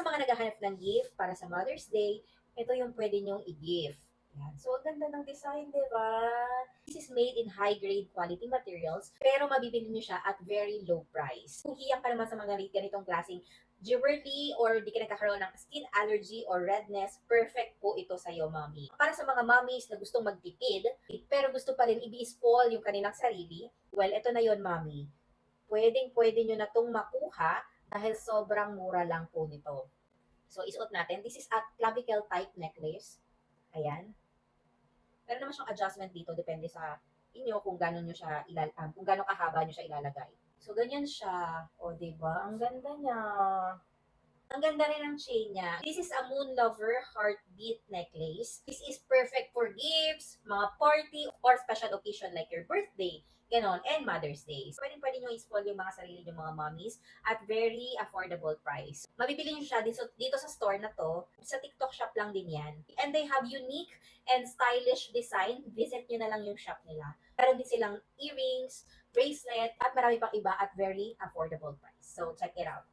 mga naghahanap ng gift para sa Mother's Day, ito yung pwede nyong i-gift. Yan. So, ang ganda ng design, di ba? This is made in high-grade quality materials, pero mabibili nyo siya at very low price. Kung hiyang ka naman sa mga ganitong klaseng jewelry or di ka nagkakaroon ng skin allergy or redness, perfect po ito sa'yo, mommy. Para sa mga mommies na gustong magtipid, pero gusto pa rin i-spoil yung kanilang sarili, well, ito na yon, mommy. Pwedeng-pwede nyo na itong makuha dahil sobrang mura lang po nito. So, isuot natin. This is a clavicle type necklace. Ayan. Meron naman siyang adjustment dito, depende sa inyo kung gano'n nyo siya kung gano'n kahaba nyo siya ilalagay. So, ganyan siya. O, diba? Ang ganda niya. Ang ganda rin ng chain niya. This is a Moon Lover Heartbeat necklace. This is perfect for gifts, mga party, or special occasion like your birthday, ganon, and Mother's Day. Pwede nyo i-spoil yung mga sarili nyo mga mommies at very affordable price. Mabibili nyo siya dito sa store na to. Sa TikTok shop lang din yan. And they have unique and stylish design. Visit nyo na lang yung shop nila. Meron din silang earrings, bracelet, at marami pang iba at very affordable price. So, check it out.